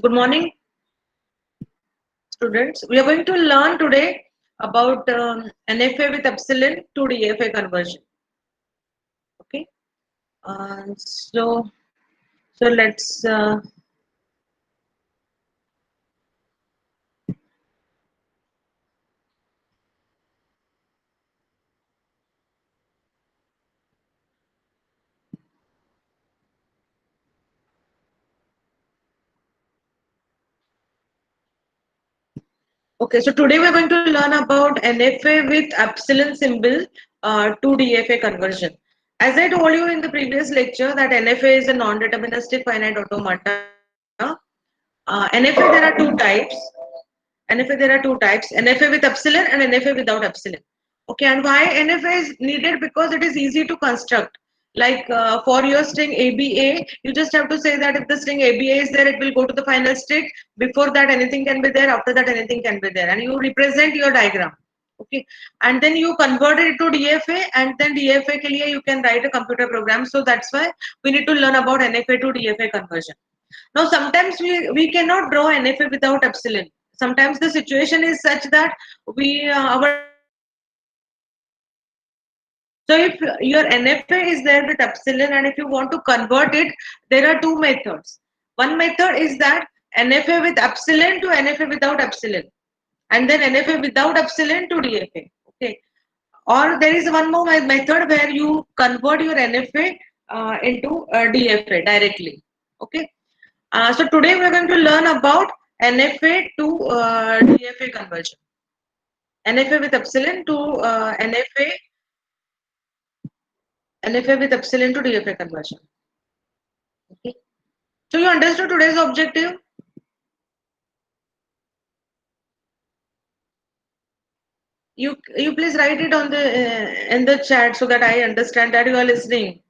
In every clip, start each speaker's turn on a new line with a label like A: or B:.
A: Good morning, students. We are going to learn today about NFA with epsilon to DFA conversion. Okay. So let's. Okay. So today we are going to learn about NFA with epsilon symbol to DFA conversion. As I told you in the previous lecture that NFA is a non-deterministic finite automata. NFA there are two types. NFA there are two types, NFA with epsilon and NFA without epsilon. Okay, and why NFA is needed? Because it is easy to construct. Like for your string ABA, you just have to say that if the string ABA is there, it will go to the final state. Before that, anything can be there. After that, anything can be there. And you represent your diagram. Okay, and then you convert it to DFA, and then DFA ke liye you can write a computer program. So that's why we need to learn about NFA to DFA conversion. Now, sometimes we cannot draw NFA without epsilon. Sometimes the situation is such that our diagram is not showing NFA. So if your NFA is there with epsilon and if you want to convert it, there are two methods. One method is that NFA with epsilon to NFA without epsilon, and then NFA without epsilon to DFA. Okay. Or there is one more method where you convert your NFA into DFA directly. Okay. So today we are going to learn about NFA to DFA conversion. NFA with epsilon to NFA with epsilon to DFA conversion. Okay. So you understood today's objective? You please write it on the in the chat so that I understand that you are listening.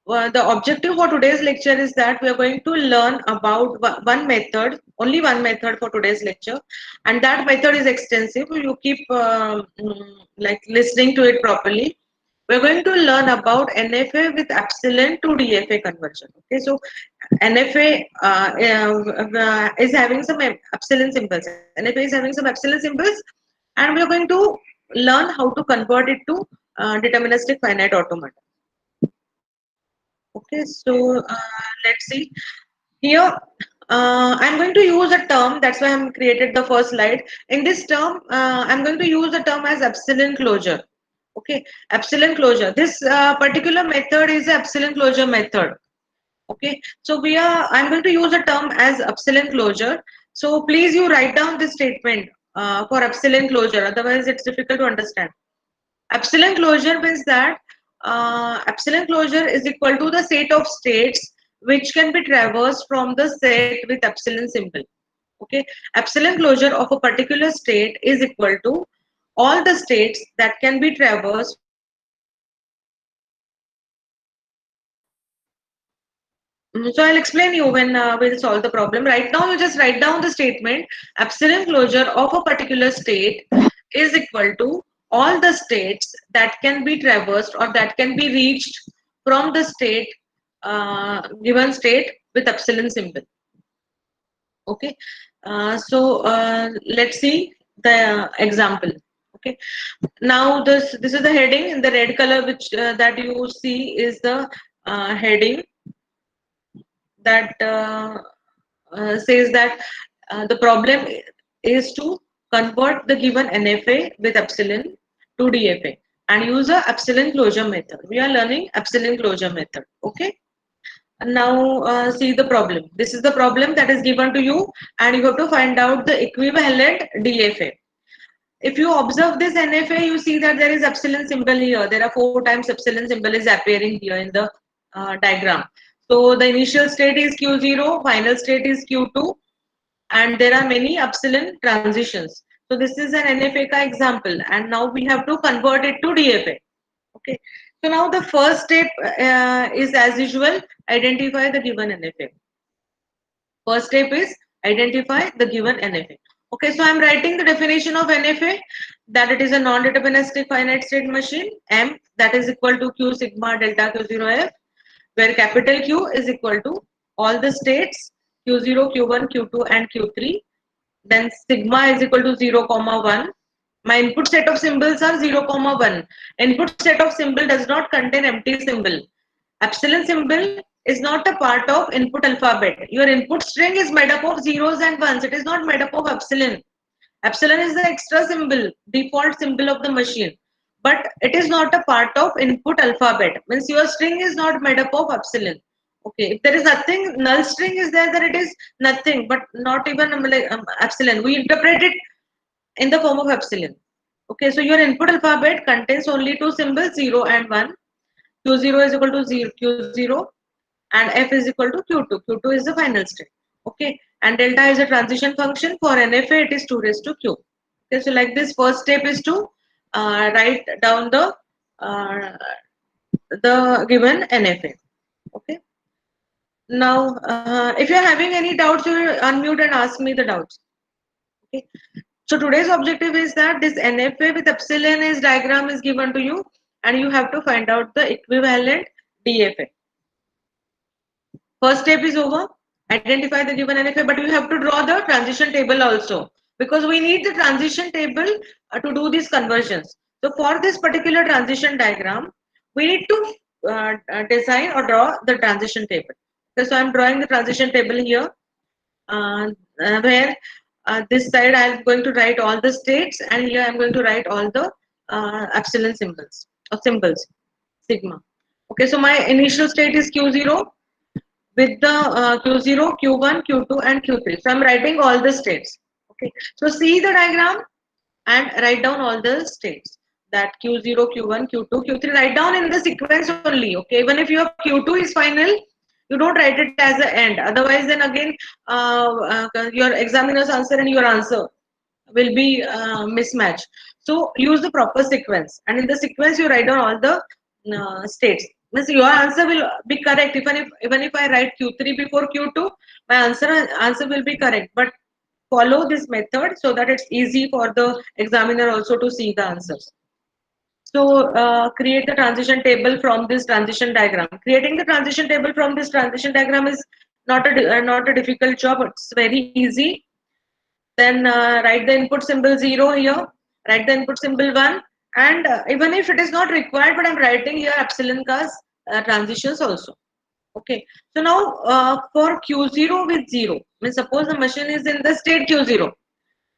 A: The objective for today's lecture is that we are going to learn about one method, only one method for today's lecture, and that method is extensive. You keep like listening to it properly. We're going to learn about NFA with epsilon to DFA conversion. Okay, so NFA is having some epsilon symbols. NFA is having some epsilon symbols, and we are going to learn how to convert it to deterministic finite automata. Okay, so let's see. Here, I'm going to use a term. That's why I'm created the first slide. In this term, I'm going to use the term as epsilon closure. Okay, epsilon closure. This particular method is the epsilon closure method. Okay, so I'm going to use a term as epsilon closure. So please you write down this statement for epsilon closure. Otherwise, it's difficult to understand. Epsilon closure means that epsilon closure is equal to the set of states which can be traversed from the set with epsilon symbol. Okay, epsilon closure of a particular state is equal to all the states that can be traversed from the set with epsilon symbol. So I'll explain you when we'll solve the problem. Right now, you just write down the statement epsilon closure of a particular state is equal to all the states that can be traversed or that can be reached from the state given state with epsilon symbol. Okay. Let's see the example. Okay. Now this is the heading in the red color which that you see is the heading that says that the problem is to convert the given NFA with epsilon to DFA and use a epsilon closure method. We are learning epsilon closure method. Okay. And now see the problem. This is the problem that is given to you and you have to find out the equivalent DFA. If you observe this NFA, you see that there is epsilon symbol here. There are 4 times epsilon symbol is appearing here in the diagram. So the initial state is Q0, final state is Q2, and there are many epsilon transitions. So this is an NFA ka example, and now we have to convert it to DFA. Okay. So now the first step is as usual, identify the given NFA. First step is identify the given NFA. Okay, so I'm writing the definition of NFA that it is a non-deterministic finite state machine M that is equal to Q sigma delta Q0 F, where capital Q is equal to all the states Q0, Q1, Q2 and Q3. Then sigma is equal to 0, 1. My input set of symbols are 0, 1. Input set of symbol does not contain empty symbol. Epsilon symbol is not a part of input alphabet. Your input string is made up of zeros and ones. It is not made up of epsilon. Epsilon is the extra symbol, default symbol of the machine. But it is not a part of input alphabet. Means your string is not made up of epsilon. Okay, if there is nothing, null string is there, then it is nothing, but not even epsilon. We interpret it in the form of epsilon. Okay, so your input alphabet contains only two symbols, 0 and 1. Q0 is equal to 0, Q0 and F is equal to Q2. Q2 is the final state. Okay, and delta is a transition function. For NFA, it is 2 raised to Q. Okay, so like this, first step is to write down the given NFA. Okay. Now, if you're having any doubts, you unmute and ask me the doubts. Okay. So today's objective is that this NFA with epsilon is diagram is given to you, and you have to find out the equivalent DFA. First step is over. Identify the given NFA, but you have to draw the transition table also, because we need the transition table to do these conversions. So for this particular transition diagram, we need to design or draw the transition table. Okay, so I'm drawing the transition table here, where this side I'm going to write all the states, and here I'm going to write all the epsilon symbols or symbols, sigma. Okay, so my initial state is Q0 with the Q0, Q1, Q2 and Q3. So I'm writing all the states. Okay, so see the diagram and write down all the states, that Q0, Q1, Q2, Q3. Write down in the sequence only. Okay, even if your Q2 is final, you don't write it as an end. Otherwise, then again, your examiner's answer and your answer will be mismatched. So use the proper sequence, and in the sequence you write down all the states. Means your answer will be correct. Even if I write Q3 before Q2, my answer will be correct. But follow this method so that it's easy for the examiner also to see the answers. So create the transition table from this transition diagram. Creating the transition table from this transition diagram is not a difficult job. It's very easy. Then write the input symbol 0 here. Write the input symbol 1. And even if it is not required, but I'm writing here epsilon cause transitions also. Okay. So now for Q0 with 0, means suppose the machine is in the state Q0.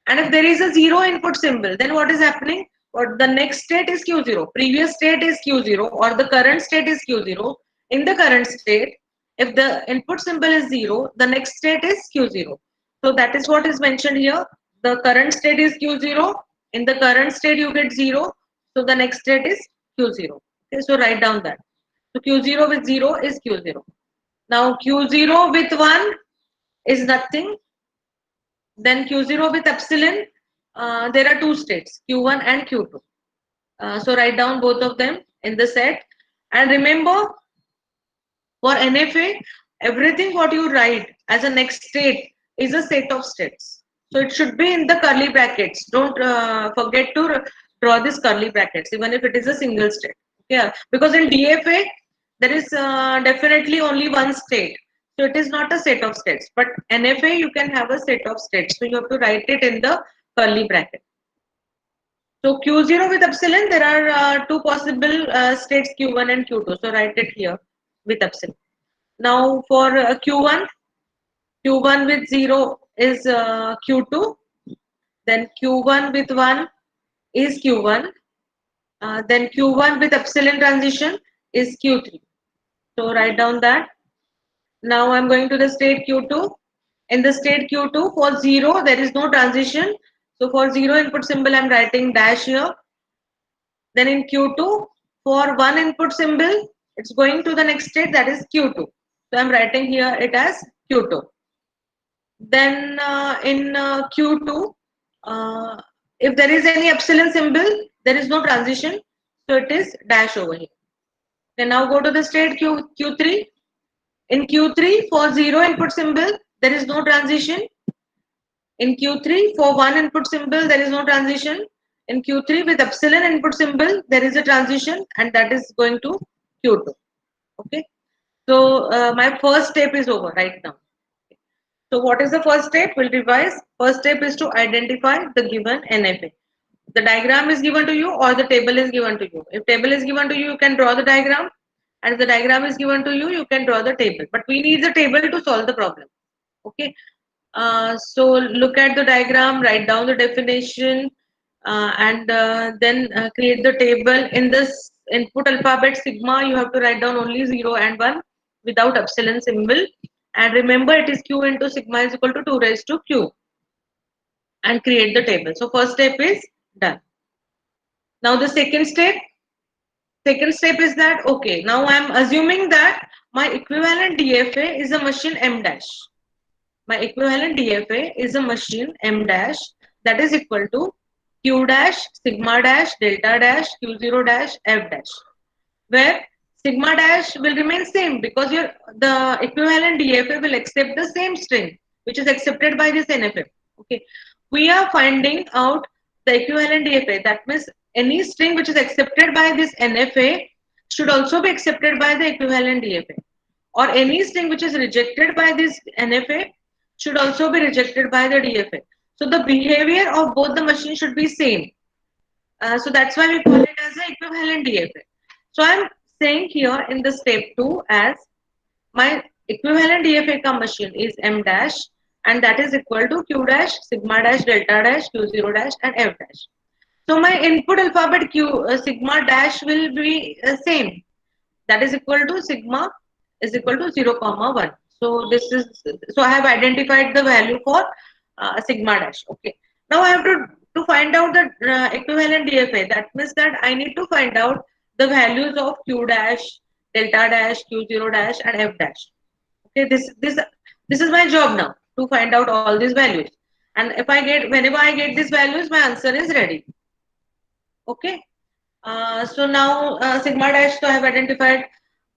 A: And if there is a 0 input symbol, then what is happening? Or the next state is Q0, previous state is Q0, or the current state is Q0. In the current state, if the input symbol is 0, the next state is Q0. So that is what is mentioned here. The current state is Q0. In the current state, you get 0. So the next state is Q0. Okay, so write down that. So Q0 with 0 is Q0. Now Q0 with 1 is nothing. Then Q0 with epsilon, there are two states, Q1 and Q2. So write down both of them in the set. And remember, for NFA, everything what you write as a next state is a set of states. So it should be in the curly brackets. Don't forget to draw this curly brackets, even if it is a single state. Yeah, because in DFA, there is definitely only one state. So it is not a set of states. But NFA, you can have a set of states. So you have to write it in the curly bracket. So Q0 with epsilon, there are two possible states, Q1 and Q2. So write it here with epsilon. Now for Q1, Q1 with 0 is Q2. Then Q1 with 1 is Q1. Then Q1 with epsilon transition is Q3. So write down that. Now I'm going to the state Q2. In the state Q2, for 0, there is no transition. So for 0 input symbol, I'm writing dash here. Then in Q2, for 1 input symbol, it's going to the next state, that is Q2. So I'm writing here it as Q2. Then in Q2, if there is any epsilon symbol, there is no transition. So it is dash over here. Then now go to the state Q3. In Q3, for 0 input symbol, there is no transition. In Q3, for 1 input symbol, there is no transition. In Q3, with epsilon input symbol, there is a transition, and that is going to Q2. Okay. So my first step is over right now. So what is the first step? We'll revise. First step is to identify the given NFA. The diagram is given to you or the table is given to you. If table is given to you, you can draw the diagram, and if the diagram is given to you, you can draw the table. But we need the table to solve the problem. Okay. So look at the diagram, write down the definition, and then create the table. In this input alphabet sigma, you have to write down only 0 and 1 without epsilon symbol. And remember, it is q into sigma is equal to 2 raised to q, and create the table. So first step is done. Now the second step is that, okay, now I am assuming that my equivalent DFA is a machine M dash. My equivalent DFA is a machine M dash that is equal to Q dash, sigma dash, delta dash, Q0 dash, F dash, where sigma dash will remain same because the equivalent DFA will accept the same string which is accepted by this NFA. Okay, we are finding out the equivalent DFA. That means any string which is accepted by this NFA should also be accepted by the equivalent DFA, or any string which is rejected by this NFA should also be rejected by the DFA. So the behavior of both the machines should be same. So that's why we call it as an equivalent DFA. So I'm saying here in the step 2 as my equivalent DFA ka machine is M dash, and that is equal to Q dash, sigma dash, delta dash, Q0 dash, and F dash. So my input alphabet sigma dash will be same. That is equal to sigma is equal to 0 comma 1. So I have identified the value for sigma dash. Okay. Now I have to find out the equivalent DFA. That means that I need to find out the values of Q dash, delta dash, Q0 dash, and F dash. Okay. This is my job now, to find out all these values. And whenever I get these values, my answer is ready. Okay. So now sigma dash, so I have identified.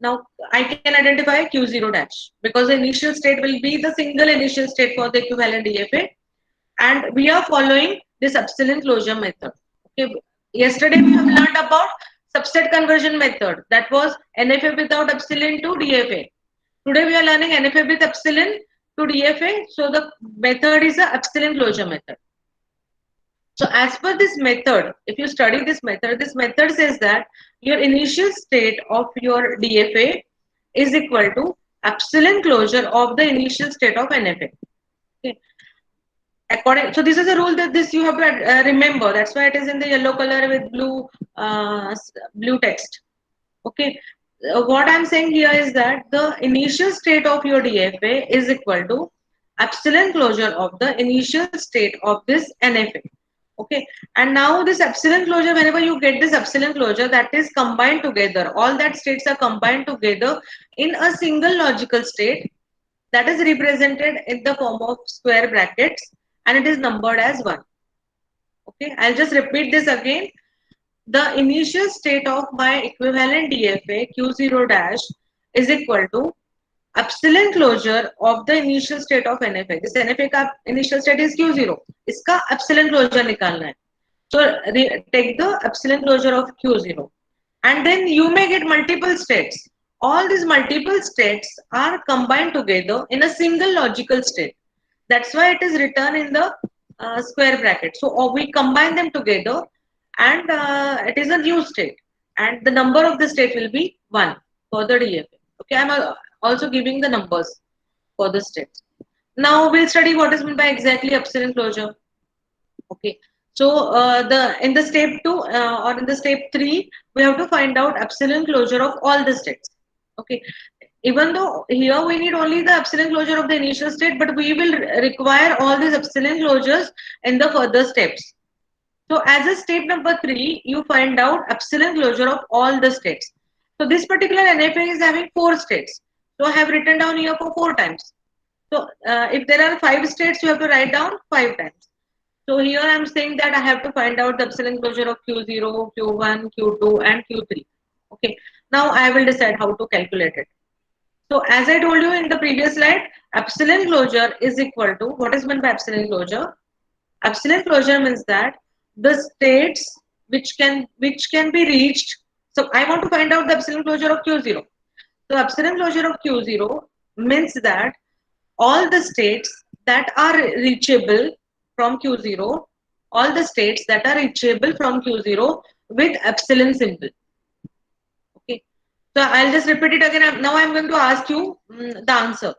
A: Now I can identify Q0 dash because the initial state will be the single initial state for the equivalent DFA, and we are following this epsilon closure method. Okay. Yesterday we have learned about subset conversion method, that was NFA without epsilon to DFA. Today we are learning NFA with epsilon to DFA. So the method is a epsilon closure method. So as per this method, if you study this method says that your initial state of your DFA is equal to epsilon closure of the initial state of NFA. Okay. So this is a rule that this you have to remember. That's why it is in the yellow color with blue text. Okay. What I'm saying here is that the initial state of your DFA is equal to epsilon closure of the initial state of this NFA. Okay, and now this epsilon closure, whenever you get this epsilon closure, that is combined together. All that states are combined together in a single logical state that is represented in the form of square brackets, and it is numbered as 1. Okay, I'll just repeat this again. The initial state of my equivalent DFA Q0 dash is equal to epsilon closure of the initial state of NFA. This NFA का initial state is Q0. इसका epsilon closure निकालना है. So take the epsilon closure of Q0, and then you may get multiple states. All these multiple states are combined together in a single logical state. That's why it is written in the square bracket. So we combine them together, and it is a new state, and the number of the state will be 1 for the DFA. Okay, I'm also giving the numbers for the states. Now we'll study what is meant by exactly epsilon closure. Okay, so in the step 2 or in the step 3, we have to find out epsilon closure of all the states. Okay, even though here we need only the epsilon closure of the initial state, but we will require all these epsilon closures in the further steps. So as a step number 3, you find out epsilon closure of all the states. So this particular NFA is having 4 states. So I have written down here for 4 times. So if there are 5 states, you have to write down 5 times. So here I am saying that I have to find out the epsilon closure of Q0, Q1, Q2, and Q3. Okay. Now I will decide how to calculate it. So as I told you in the previous slide, epsilon closure is equal to, what is meant by epsilon closure? Epsilon closure means that the states which can be reached. So I want to find out the epsilon closure of Q0. So epsilon closure of Q0 means that all the states that are reachable from Q0, all the states that are reachable from Q0 with epsilon symbol. Okay. So I'll just repeat it again. Now I'm going to ask you the answer,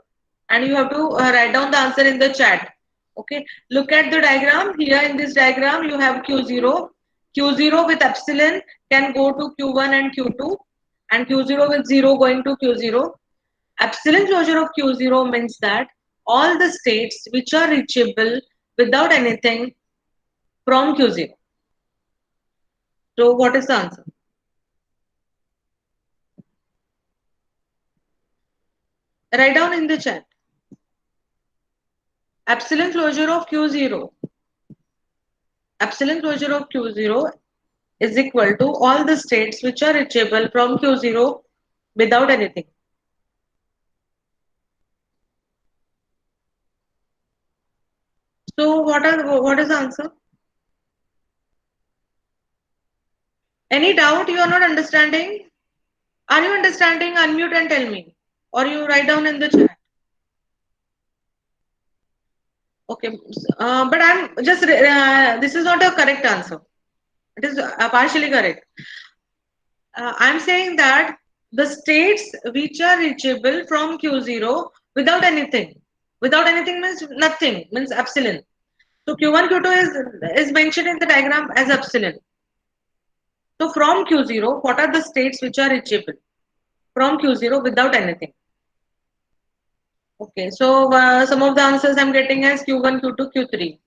A: and you have to write down the answer in the chat. Okay. Look at the diagram. Here in this diagram, you have Q0. Q0 with epsilon can go to Q1 and Q2, and Q0 with 0 going to Q0. Epsilon closure of Q0 means that all the states which are reachable without anything from Q0. So what is the answer? Write down in the chat. Epsilon closure of Q0. Epsilon closure of Q0 is equal to all the states which are reachable from Q0 without anything. So what is the answer? Any doubt you are not understanding? Are you understanding? Unmute and tell me. Or you write down in the chat. Okay, but I'm just this is not a correct answer. It is partially correct. I'm saying that the states which are reachable from Q0 without anything means nothing, means epsilon. So Q1, Q2 is mentioned in the diagram as epsilon. So from Q0, what are the states which are reachable from Q0 without anything? Okay, so some of the answers I'm getting as Q1, Q2, Q3.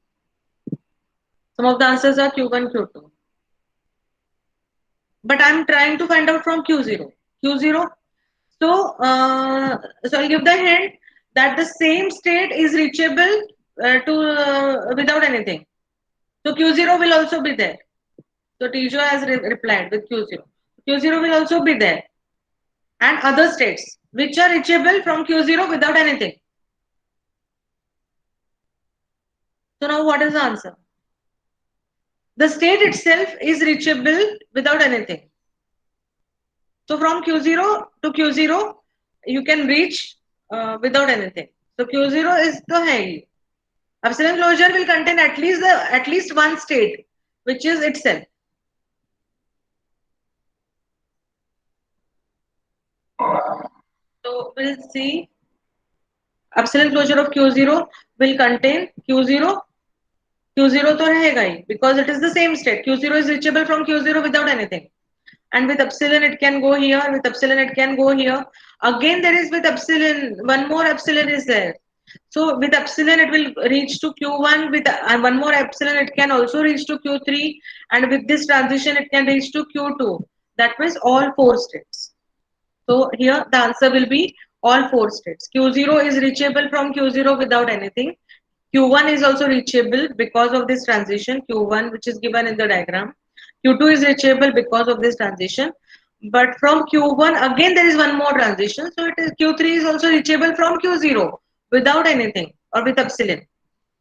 A: Some of the answers are Q1, Q2. But I'm trying to find out from Q0. Q0. So I'll give the hint that the same state is reachable without anything. So Q0 will also be there. So Tijo has replied with Q0. Q0 will also be there. And other states which are reachable from Q0 without anything. So now what is the answer? The state itself is reachable without anything. So from Q0 to Q0, you can reach without anything. So Q0 is the high. Epsilon closure will contain at least one state, which is itself. So we'll see. Epsilon closure of Q0 will contain Q0. Q0 to rahega hi, because it is the same state. Q0 is reachable from Q0 without anything. And with epsilon it can go here, with epsilon it can go here. Again there is with epsilon, one more epsilon is there. So with epsilon it will reach to Q1, with one more epsilon it can also reach to Q3, and with this transition it can reach to Q2. That means all four states. So here the answer will be all four states. Q0 is reachable from Q0 without anything. Q1 is also reachable because of this transition, Q1 which is given in the diagram. Q2 is reachable because of this transition. But from Q1 again there is one more transition. So it is Q3 is also reachable from Q0 without anything or with epsilon.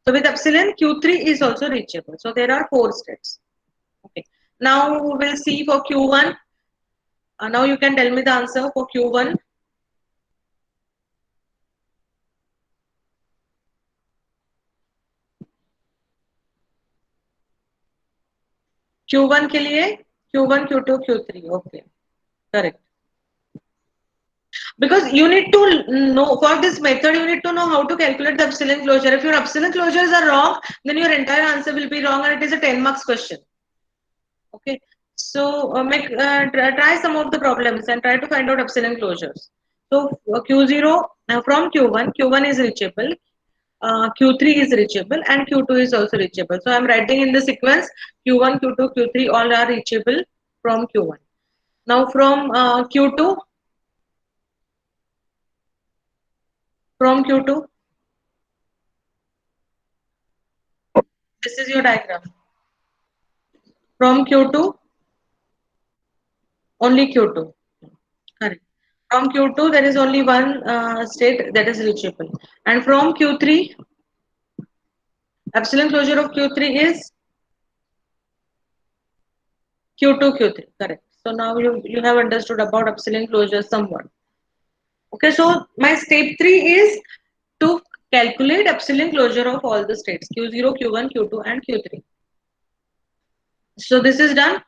A: So with epsilon Q3 is also reachable. So there are four states. Okay. Now we'll see for Q1. Now you can tell me the answer for Q1. Q1 के लिए Q1, Q2, Q3. Okay, correct. Because you need to know, for this method you need to know how to calculate the epsilon closure. If your epsilon closures are wrong, then your entire answer will be wrong, and it is a 10 marks question. Okay, so try some of the problems and try to find out epsilon closures. So Q0 from Q1 is reachable, Q3 is reachable, and Q2 is also reachable. So I'm writing in the sequence Q1, Q2, Q3 all are reachable from Q1. Now from Q2, this is your diagram. From Q2, only Q2. Correct. From Q2, there is only one state that is reachable. And from Q3, epsilon closure of Q3 is Q2, Q3. Correct. So now you have understood about epsilon closure somewhat. Okay, so my step 3 is to calculate epsilon closure of all the states Q0, Q1, Q2 and Q3. So this is done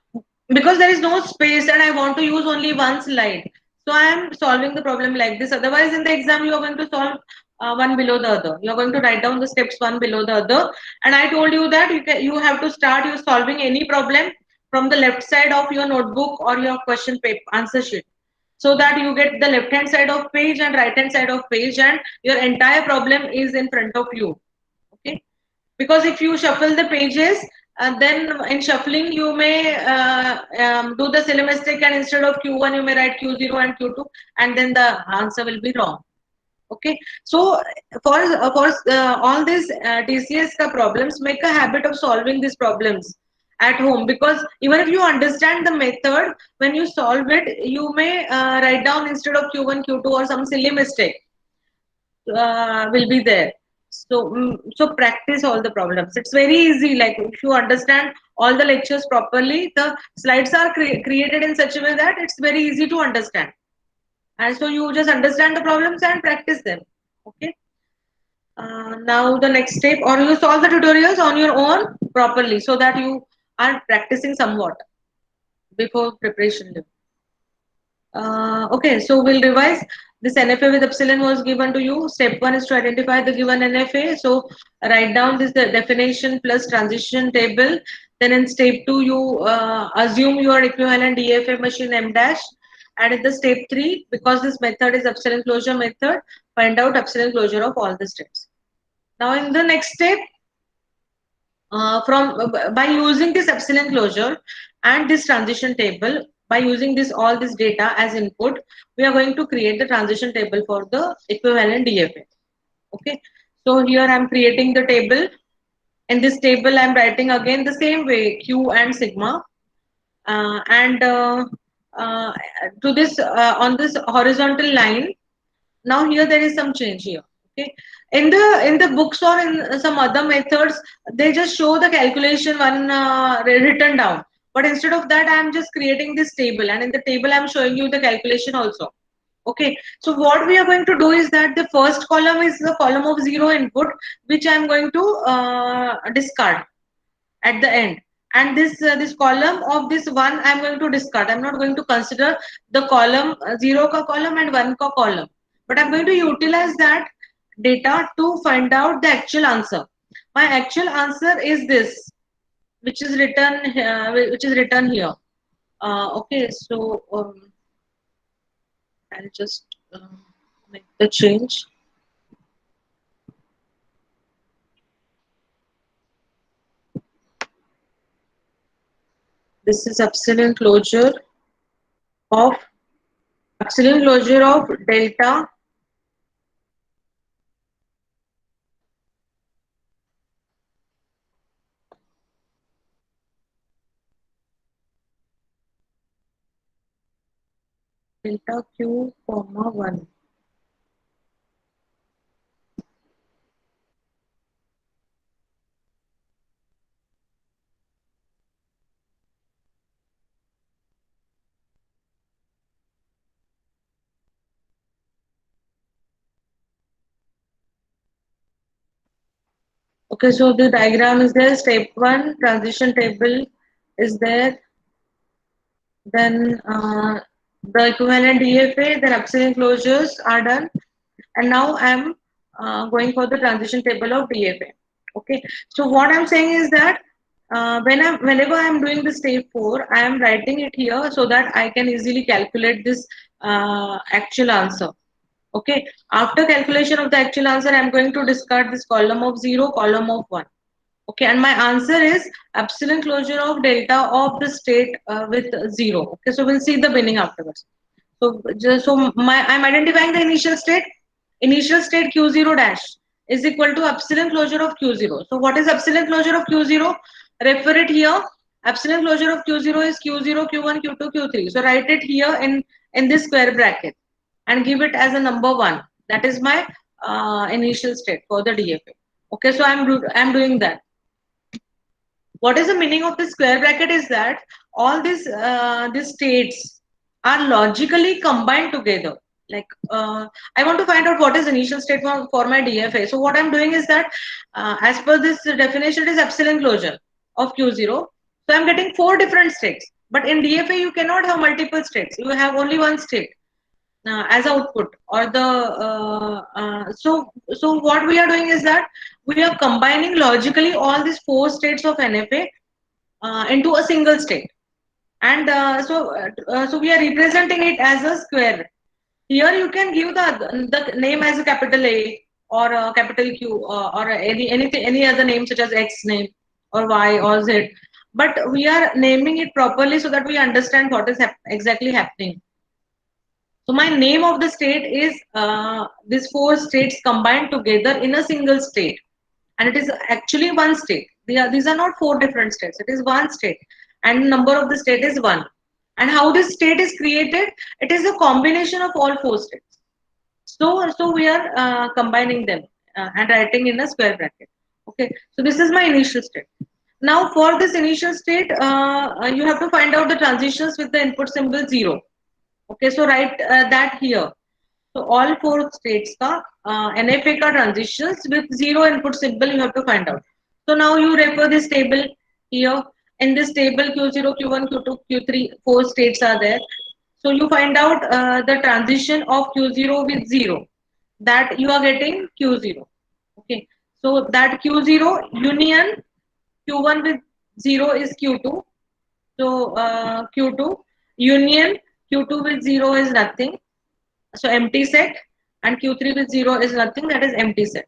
A: because there is no space and I want to use only one slide. So I am solving the problem like this. Otherwise, in the exam, you are going to solve one below the other. You are going to write down the steps one below the other. And I told you that you have to start your solving any problem from the left side of your notebook or your question paper answer sheet, so that you get the left hand side of page and right hand side of page, and your entire problem is in front of you. Okay, because if you shuffle the pages, then in shuffling you may do the syllabistic, and instead of Q1 you may write Q0 and Q2, and then the answer will be wrong. Okay, so for all these TCS ka problems, make a habit of solving these problems at home, because even if you understand the method, when you solve it, you may write down instead of Q1 Q2 or some silly mistake will be there. So, so practice all the problems. It's very easy. Like if you understand all the lectures properly, the slides are created in such a way that it's very easy to understand. And so you just understand the problems and practice them. Okay. Now the next step, or you solve the tutorials on your own properly, so that you are practicing somewhat before preparation. Okay, so we'll revise. This NFA with epsilon was given to you. Step 1 is to identify the given NFA. So write down this the definition plus transition table. Then in step 2, you assume your equivalent DFA machine M dash. And in the step 3, because this method is epsilon closure method, find out epsilon closure of all the steps. Now in the next step, by using this epsilon closure and this transition table, by using this all this data as input, we are going to create the transition table for the equivalent DFA. Okay, so here I am creating the table. In this table I am writing again the same way Q and sigma, and to this on this horizontal line. Now here there is some change here. Okay, in the books or in some other methods, they just show the calculation one written down, but instead of that I am just creating this table, and in the table I am showing you the calculation also. Okay, so what we are going to do is that the first column is the column of zero input, which I am going to discard at the end, and this column of this one I am going to discard. I'm not going to consider the column zero ka column and one ka column, but I'm going to utilize that data to find out the actual answer. My actual answer is this, which is written here. Okay, so I'll just make the change. This is epsilon closure of delta Q comma 1. Okay, so the diagram is there. Step 1, transition table is there. Then the equivalent DFA, then epsilon closures are done. And now I'm going for the transition table of DFA. Okay, so what I'm saying is that whenever I'm doing the step 4, I am writing it here so that I can easily calculate this actual answer. Okay, after calculation of the actual answer, I'm going to discard this column of 0, column of 1. Okay, and my answer is epsilon closure of delta of the state with 0. Okay, so we'll see the meaning afterwards. So I'm identifying the initial state. Initial state Q0 dash is equal to epsilon closure of Q0. So what is epsilon closure of Q0? Refer it here. Epsilon closure of Q0 is Q0, Q1, Q2, Q3. So write it here in this square bracket and give it as a number 1. That is my initial state for the DFA. Okay, so I'm doing that. What is the meaning of the square bracket is that all these states are logically combined together. Like I want to find out what is initial state for my DFA. So what I'm doing is that as per this definition, it is epsilon closure of Q0. So I'm getting 4 different states. But in DFA, you cannot have multiple states. You have only one state as output, or the so what we are doing is that we are combining logically all these 4 states of NFA into a single state, and so we are representing it as a square. Here you can give the name as a capital A or a capital Q, or any other name such as X name or Y or Z, but we are naming it properly so that we understand what is exactly happening. So my name of the state is these 4 states combined together in a single state, and it is actually one state. These are not 4 different states. It is one state, and number of the state is 1. And how this state is created? It is a combination of all 4 states. So we are combining them and writing in a square bracket. Okay. So this is my initial state. Now for this initial state, you have to find out the transitions with the input symbol 0. Okay, so write that here. So all 4 states ka NFA ka transitions with 0 input symbol you have to find out. So now you refer this table here. In this table, Q0, Q1, Q2, Q3, 4 states are there. So you find out the transition of Q0 with 0. That you are getting Q0. Okay. So that Q0 union Q1 with 0 is Q2. So Q2 union Q2 with 0 is nothing. So empty set, and Q3 with 0 is nothing, that is empty set.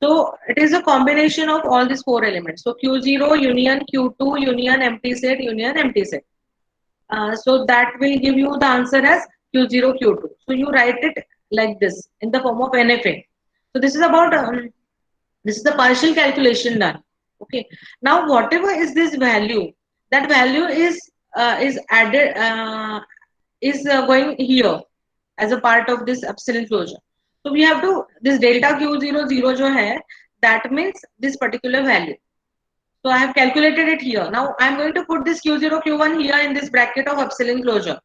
A: So it is a combination of all these 4 elements. So Q0 union Q2 union empty set union empty set. So that will give you the answer as Q0 Q2. So you write it like this in the form of NFA. So this is about this is the partial calculation done. Okay. Now whatever is this value, that value is added is going here as a part of this epsilon closure. So we have to this delta Q00 jo hai, that means this particular value. So I have calculated it here. Now I am going to put this Q0 Q1 here in this bracket of epsilon closure.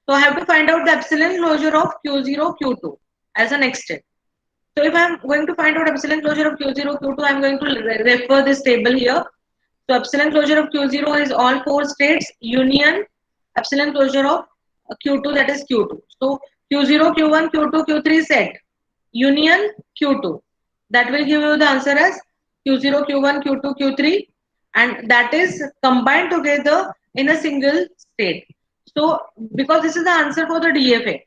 A: So I have to find out the epsilon closure of Q0 Q2 as a next step. So if I am going to find out epsilon closure of Q0 Q2, I am going to refer this table here. So epsilon closure of Q0 is all 4 states union epsilon closure of Q2, that is Q2. So Q0, Q1, Q2, Q3 set union Q2. That will give you the answer as Q0, Q1, Q2, Q3, and that is combined together in a single state. So because this is the answer for the DFA.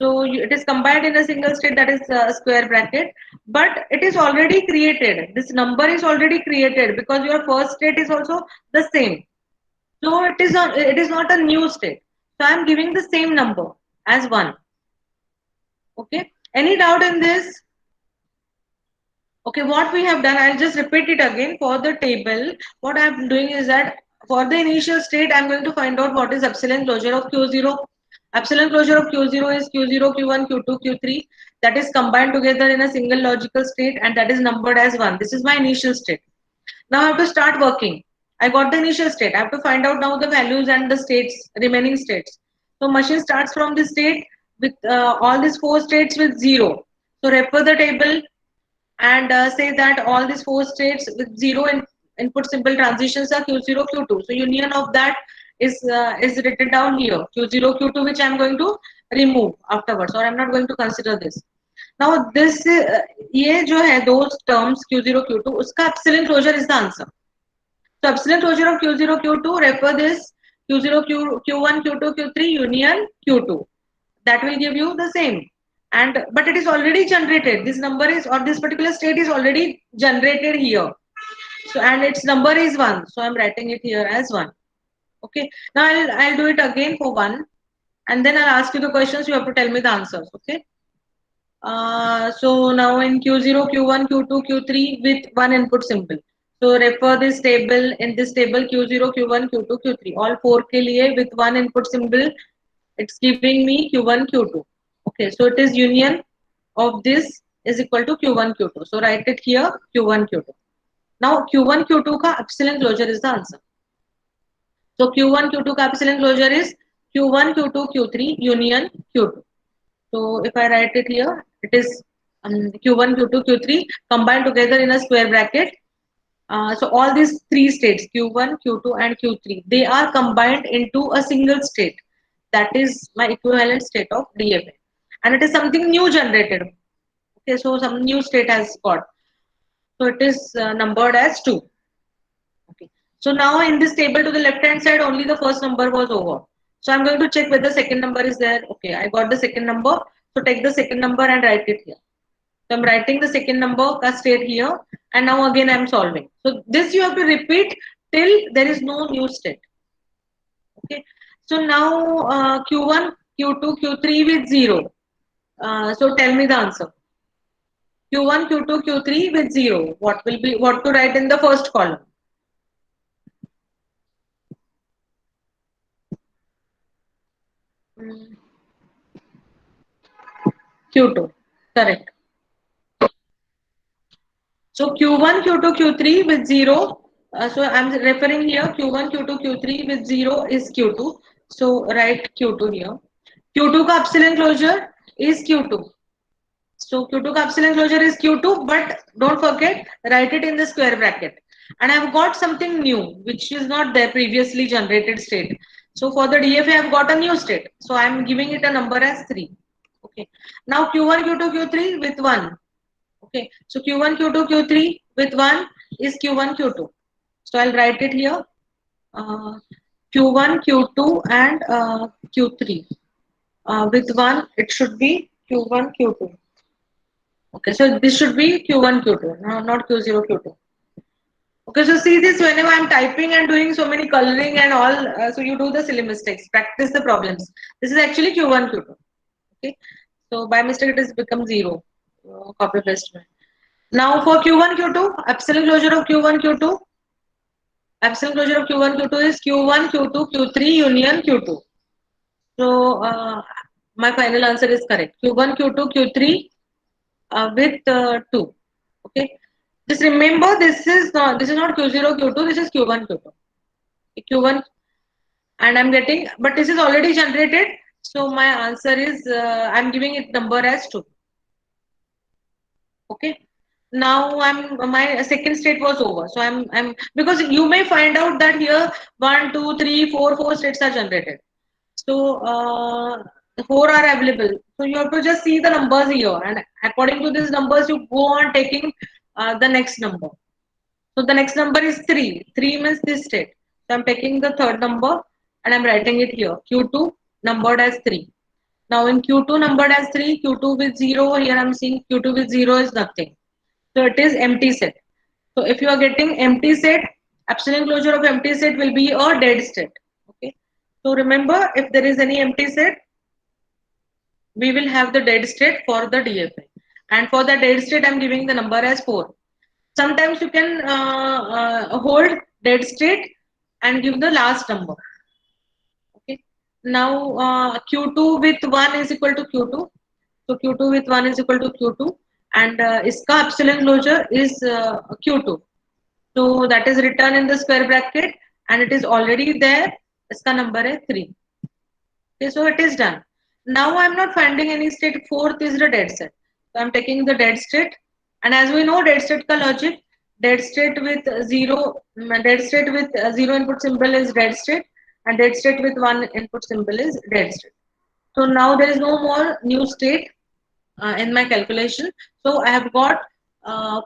A: So it is combined in a single state, that is square bracket, but it is already created. This number is already created because your first state is also the same. So it is not a new state. So I am giving the same number as 1. Okay. Any doubt in this? Okay, what we have done, I'll just repeat it again for the table. What I'm doing is that for the initial state, I'm going to find out what is epsilon closure of Q0. Epsilon closure of Q0 is Q0, Q1, Q2, Q3. That is combined together in a single logical state, and that is numbered as 1. This is my initial state. Now I have to start working. I got the initial state. I have to find out now the values and the states, remaining states. So machine starts from the state with all these 4 states with 0. So refer the table and say that all these 4 states with 0 input symbol transitions are Q0, Q2. So union of that is written down here, Q0, Q2, which I'm going to remove afterwards, or I'm not going to consider this. Now this ये जो है those terms Q0, Q2, उसका epsilon closure is the answer. So epsilon closure of Q0, Q2, refer this Q0, Q1, Q2, Q3 union Q2. That will give you the same. And but it is already generated. This number is, or this particular state is already generated here. So and its number is 1. So I'm writing it here as 1. Okay. Now I'll do it again for 1, and then I'll ask you the questions. You have to tell me the answers. Okay. So now in Q0, Q1, Q2, Q3 with 1 input symbol. So refer this table. In this table Q0, Q1, Q2, Q3. All 4 के लिए with 1 input symbol. It's giving me Q1, Q2. Okay, so it is union of this is equal to Q1, Q2. So write it here, Q1, Q2. Now Q1, Q2 ka epsilon closure is the answer. So Q1, Q2 ka epsilon closure is Q1, Q2, Q3 union Q2. So if I write it here, it is Q1, Q2, Q3 combined together in a square bracket. So all these three states, Q1, Q2 and Q3, they are combined into a single state. That is my equivalent state of DFA. And it is something new generated. Okay, so some new state has got. So it is numbered as 2. Okay. So now in this table to the left hand side, only the first number was over. So I'm going to check whether the second number is there. Okay, I got the second number. So take the second number and write it here. So I'm writing the second number state here, and now again I'm solving. So this you have to repeat till there is no new state. Okay. So now Q1, Q2, Q3 with 0. So tell me the answer. Q1, Q2, Q3 with 0. What to write in the first column? Mm, Q2. Correct. So Q1, Q2, Q3 with 0. So I'm referring here Q1, Q2, Q3 with 0 is Q2. So write Q2 here. Q2 का epsilon closure is Q2. So Q2 का epsilon closure is Q2, but don't forget, write it in the square bracket. And I've got something new, which is not there previously generated state. So for the DFA, I've got a new state. So I'm giving it a number as 3. Okay. Now Q1, Q2, Q3 with 1. Okay, so Q1, Q2, Q3 with 1 is Q1, Q2. So I'll write it here. Q1, Q2 and Q3. With 1, it should be Q1, Q2. Okay, so this should be Q1, Q2, no, not Q0, Q2. Okay, so see this whenever I'm typing and doing so many coloring and all, so you do the silly mistakes, practice the problems. This is actually Q1, Q2. Okay, so by mistake it has become 0. Copy paste. Now for Q1, Q2, epsilon closure of Q1, Q2, epsilon closure of Q1, Q2 is Q1, Q2, Q3 union Q2. So my final answer is correct. Q1, Q2, Q3 with 2. Okay. Just remember this is not Q0, Q2. This is Q1, Q2. Q1 and I'm getting, but this is already generated. So my answer is I'm giving it number as 2. Okay. Now my second state was over. So I'm because you may find out that here 1, 2, 3, 4, 4 states are generated. So 4 are available. So you have to just see the numbers here, and according to these numbers, you go on taking the next number. So the next number is 3. 3 means this state. So I'm taking the third number and I'm writing it here. Q2 numbered as 3. Now in Q2 numbered as 3, Q2 with 0, here I'm seeing Q2 with 0 is nothing. So it is empty set. So if you are getting empty set, epsilon closure of empty set will be a dead state. Okay. So remember, if there is any empty set, we will have the dead state for the DFA. And for the dead state, I'm giving the number as 4. Sometimes you can hold dead state and give the last number. Okay. Now Q2 with 1 is equal to Q2. So Q2 with 1 is equal to Q2, and iska epsilon closure is Q2. So that is written in the square bracket and it is already there. Iska number is 3. Okay, so it is done. Now I am not finding any state. Fourth is the dead state. So I am taking the dead state, and as we know, dead state ka logic, dead state with dead state with 0 input symbol is dead state, and dead state with 1 input symbol is dead state. So now there is no more new state in my calculation. So I have got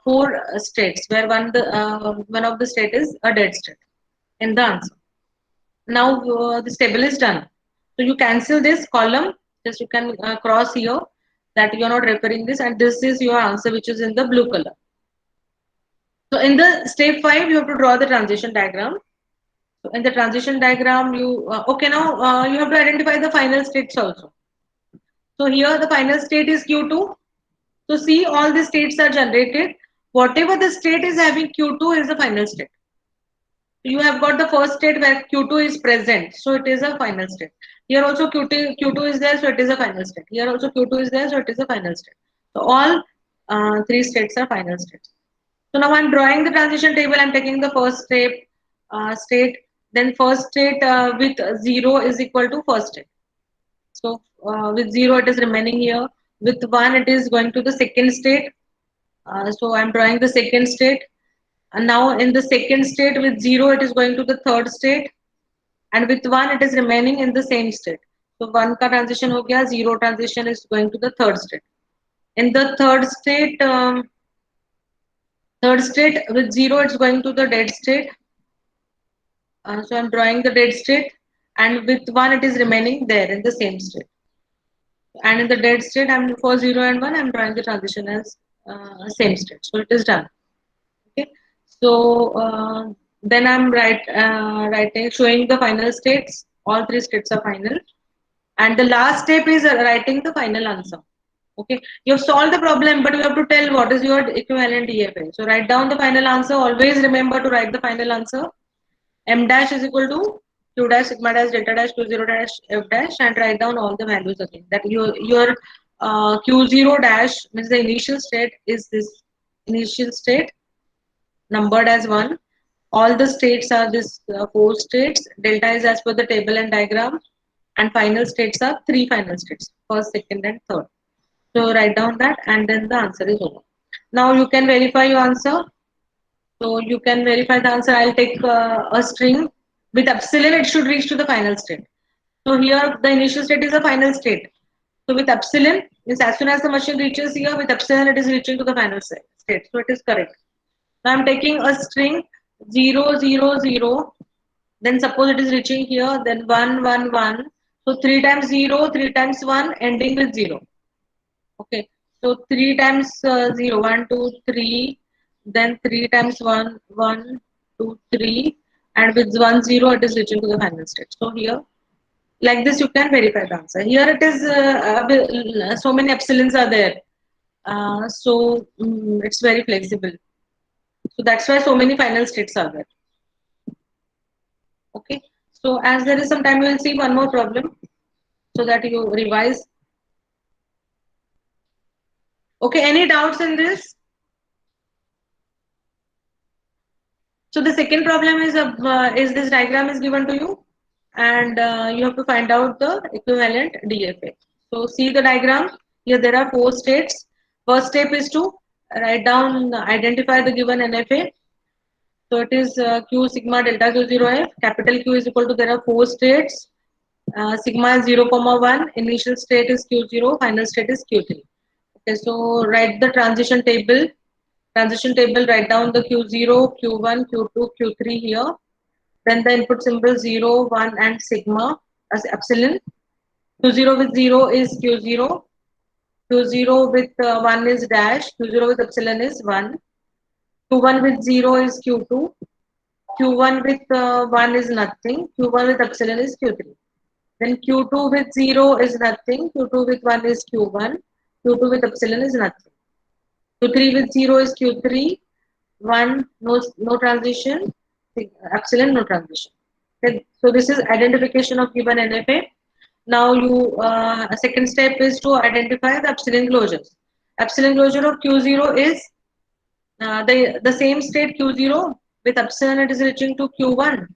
A: 4 states where one of the state is a dead state in the answer. Now this table is done. So you cancel this column. Just you can cross here that you are not referring this, and this is your answer, which is in the blue color. So in the step 5, you have to draw the transition diagram. So in the transition diagram, you okay, now you have to identify the final states also. So here the final state is Q2. So see, all the states are generated. Whatever the state is having Q2 is the final state. You have got the first state where Q2 is present, so it is a final state. Here also Q2 is there, so it is a final state. Here also Q2 is there, so it is a final state. So all 3 states are final states. So now I'm drawing the transition table. I'm taking the first state, then first state with 0 is equal to first state. So with 0 it is remaining here. With 1 it is going to the second state. So I'm drawing the second state. And now in the second state with 0 it is going to the third state. And with 1 it is remaining in the same state. So 1 ka transition ho gaya, 0 transition is going to the third state. In the third state with 0 it's going to the dead state. So I'm drawing the dead state, and with 1 it is remaining there in the same state. And in the dead state, I'm for 0 and 1, I'm drawing the transition as same state. So it is done. Okay. So then I'm writing, showing the final states. All three states are final. And the last step is writing the final answer. Okay. You have solved the problem, but you have to tell what is your equivalent DFA. So write down the final answer. Always remember to write the final answer. M dash is equal to Q dash sigma dash delta dash Q0 dash F dash, and write down all the values again. That your Q0 dash means the initial state is this initial state numbered as 1. All the states are this 4 states. Delta is as per the table and diagram, and final states are 3 final states, first, second, and third. So write down that, and then the answer is over. Now you can verify your answer. So you can verify the answer. I'll take a string with epsilon. It should reach to the final state. So here the initial state is the final state. So with epsilon, means as soon as the machine reaches here, with epsilon it is reaching to the final state. So it is correct. Now I'm taking a string 0, 0, 0. Then suppose it is reaching here, then 1, 1, 1. So 3 times 0, 3 times 1, ending with 0. Okay. So 3 times 0, 1, 2, 3. Then 3 times 1, 1, 2, 3. And with 1, 0, it is reaching to the final state. So here, like this, you can verify the answer. Here it is, so many epsilons are there. It's very flexible. So that's why so many final states are there. Okay. So as there is some time, we will see one more problem so that you revise. Okay. Any doubts in this? So the second problem is this diagram is given to you, and you have to find out the equivalent DFA. So see the diagram. Here there are 4 states. First step is to write down, identify the given NFA. So it is Q sigma delta Q0F. Capital Q is equal to, there are 4 states. Sigma is 0, 1. Initial state is Q0. Final state is Q3. Okay, so write the transition table. Transition table, write down the Q0, Q1, Q2, Q3 here. Then the input symbol 0, 1 and sigma as epsilon. Q0 with 0 is Q0. Q0 with 1 is dash. Q0 with epsilon is 1. Q1 with 0 is Q2. Q1 with 1 is nothing. Q1 with epsilon is Q3. Then Q2 with 0 is nothing. Q2 with 1 is Q1. Q2 with epsilon is nothing. Q3 with 0 is Q3. 1, no transition. Epsilon, no transition. Okay. So this is identification of given NFA. Now second step is to identify the epsilon closures. Epsilon closure of Q0 is the same state Q0. With epsilon it is reaching to Q1,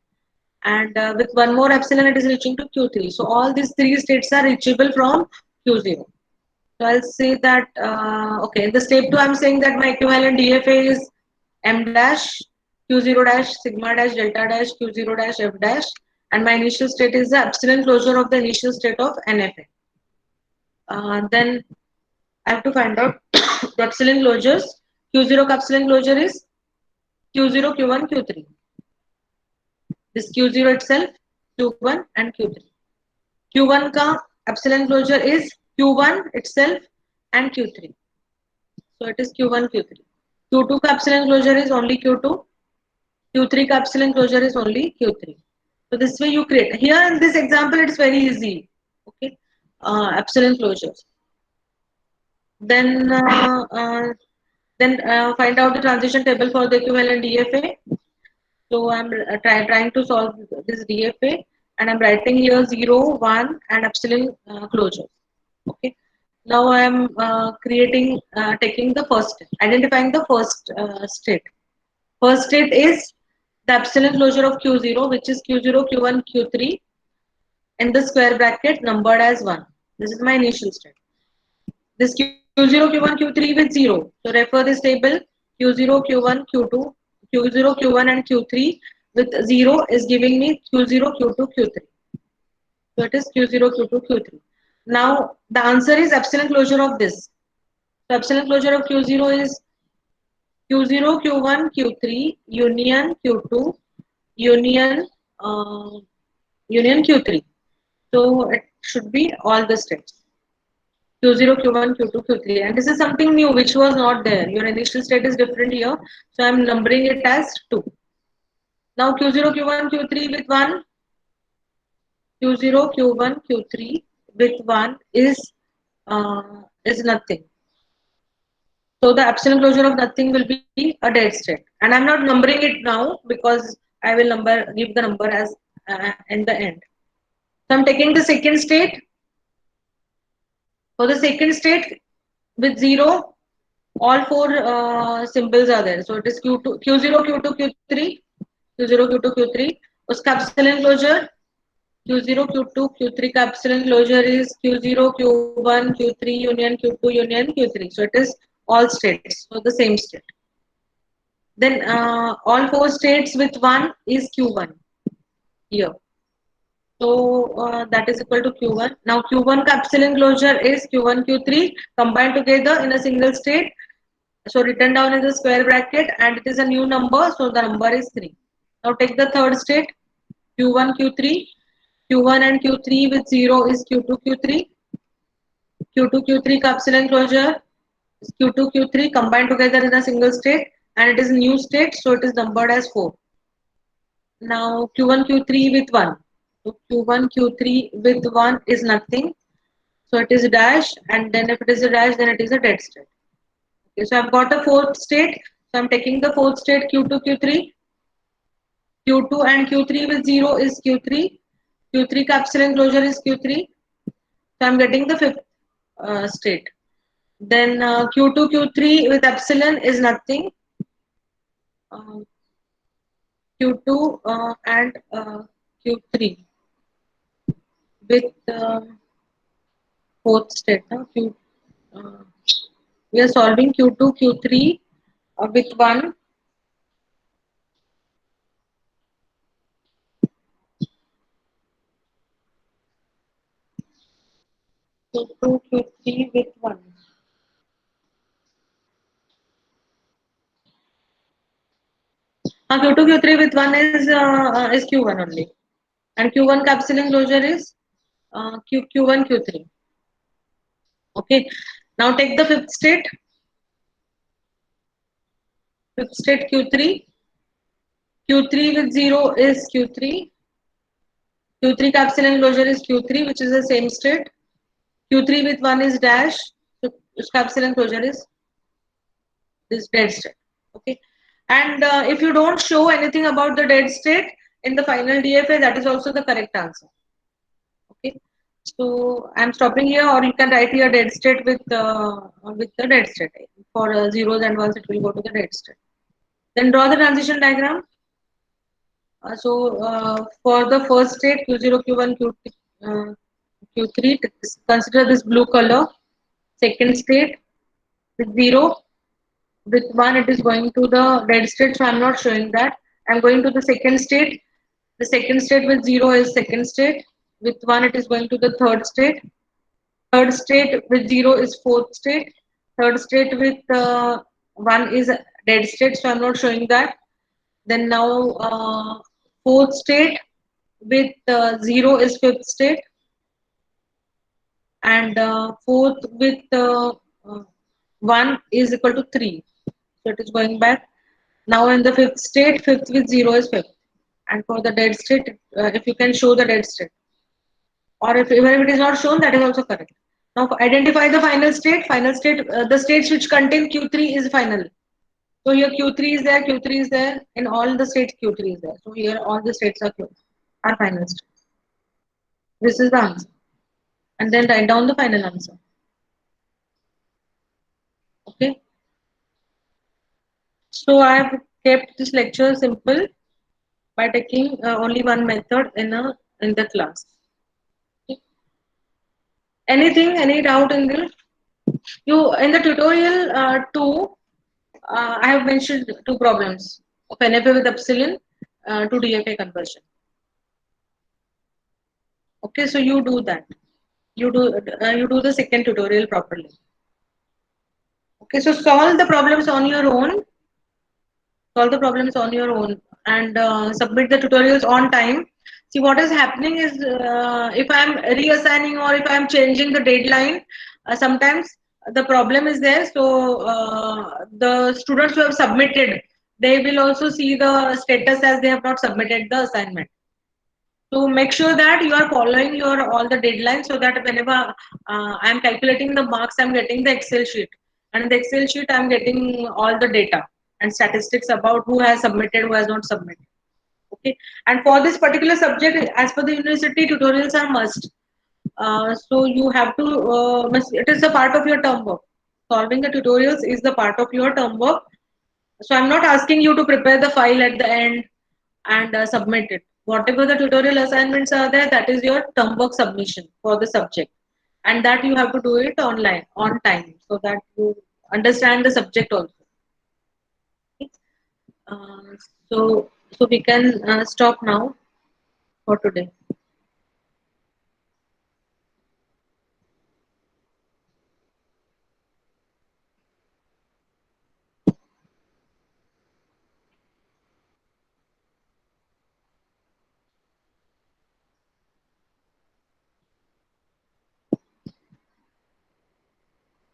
A: and with one more epsilon it is reaching to Q3. So all these 3 states are reachable from Q0. So I'll say that, okay, in the step 2 I'm saying that my equivalent DFA is M dash, Q0 dash, sigma dash, delta dash, Q0 dash, F dash, and my initial state is the epsilon closure of the initial state of NFA. Then I have to find out the epsilon closures. Q0 ka epsilon closure is Q0, Q1, Q3. This Q0 itself, Q1 and Q3. Q1 ka epsilon closure is Q1 itself and Q3. So it is Q1, Q3. Q2 ka epsilon closure is only Q2. Q3 ka epsilon closure is only Q3. So this way you create. Here in this example, it's very easy. Okay, epsilon closures. Then find out the transition table for the equivalent DFA. So I'm trying to solve this DFA, and I'm writing here 0, 1 and epsilon closure. Okay. Now I am taking the first step, identifying the first state. First state is the epsilon closure of Q0, which is Q0, Q1, Q3 in the square bracket numbered as 1. This is my initial state. This Q0, Q1, Q3 with 0. So refer this table Q0, Q1, Q2, Q0, Q1 and Q3 with 0 is giving me Q0, Q2, Q3. So it is Q0, Q2, Q3. Now the answer is epsilon closure of this. So epsilon closure of Q0 is Q0, Q1, Q3, union Q2, union union Q3. So it should be all the states. Q0, Q1, Q2, Q3. And this is something new which was not there. Your initial state is different here. So I'm numbering it as 2. Now Q0, Q1, Q3 with 1. Q0, Q1, Q3 with 1 is nothing. So the epsilon closure of nothing will be a dead state. And I'm not numbering it now because I will give the number as in the end. So I'm taking the second state. For the second state with 0, all four symbols are there. So it is Q2, Q0, Q2, Q3, Q0, Q2, Q3. उसका epsilon closure Q0, Q2, Q3 का epsilon closure is Q0, Q1, Q3, union Q2, union Q3. So it is all states. So the same state. Then all four states with 1 is Q1 here. So that is equal to Q1. Now Q1 का epsilon closure is Q1, Q3 combined together in a single state. So written down in the square bracket and it is a new number. So the number is 3. Now take the third state Q1, Q3. Q1 and Q3 with 0 is Q2, Q3. Q2, Q3 का epsilon closure is Q2, Q3 combined together in a single state and it is new state. So it is numbered as 4. Now Q1, Q3 with 1. So Q1, Q3 with 1 is nothing. So it is a dash and then if it is a dash then it is a dead state. Okay, so I've got a fourth state. So I'm taking the fourth state Q2, Q3. Q2 and Q3 with 0 is Q3. Q3 का epsilon closure is Q3. So I'm getting the fifth state. Then Q2, Q3 with epsilon is nothing. Q2 and Q3 with fourth state. We are solving Q2, Q3 with 1. Q2, Q3 with 1. Q2, Q3 with 1 is Q1 only. And Q1 का epsilon closure is Q1, Q3. Okay. Now take the fifth state. Fifth state Q3. Q3 with 0 is Q3. Q3 का epsilon closure is Q3, which is the same state. Q3 with 1 is dash. So उसका epsilon closure is this dead state. Okay. And if you don't show anything about the dead state in the final DFA, that is also the correct answer. Okay. So I'm stopping here, or you can write here dead state with the dead state. For zeros and ones, it will go to the dead state. Then draw the transition diagram. For the first state Q0, Q1, Q3, consider this blue color. Second state with 0, with 1 it is going to the dead state, so I'm not showing that. I'm going to the second state. The second state with 0 is second state. With 1 it is going to the third state. Third state with 0 is fourth state. Third state with 1 is dead state, so I'm not showing that. Then now fourth state with 0 is fifth state. And fourth with 1 is equal to 3. So it is going back. Now in the fifth state, fifth with 0 is fifth. And for the dead state, if you can show the dead state. Or even if it is not shown, that is also correct. Now identify the final state. Final state, the states which contain Q3 is final. So here Q3 is there, Q3 is there. In all the states, Q3 is there. So here all the states are final states. This is the answer. And then write down the final answer. Okay. So I have kept this lecture simple by taking only one method in the class. Okay. Anything, any doubt in this? You in the tutorial 2, I have mentioned two problems of NFA with epsilon to DFA conversion. Okay, so you do that. You do the second tutorial properly. Okay, so solve the problems on your own. Solve the problems on your own and submit the tutorials on time. See what is happening is if I'm reassigning or if I'm changing the deadline, sometimes the problem is there. So the students who have submitted, they will also see the status as they have not submitted the assignment. So make sure that you are following your all the deadlines so that whenever I'm calculating the marks, I'm getting the Excel sheet, and in the Excel sheet I'm getting all the data and statistics about who has submitted, who has not submitted. Okay, and for this particular subject, as per the university, tutorials are must. So you have to. It is a part of your term work. Solving the tutorials is the part of your term work. So I'm not asking you to prepare the file at the end and submit it. Whatever the tutorial assignments are there, that is your term work submission for the subject, and that you have to do it online on time so that you understand the subject also. Uh, so we can stop now for today.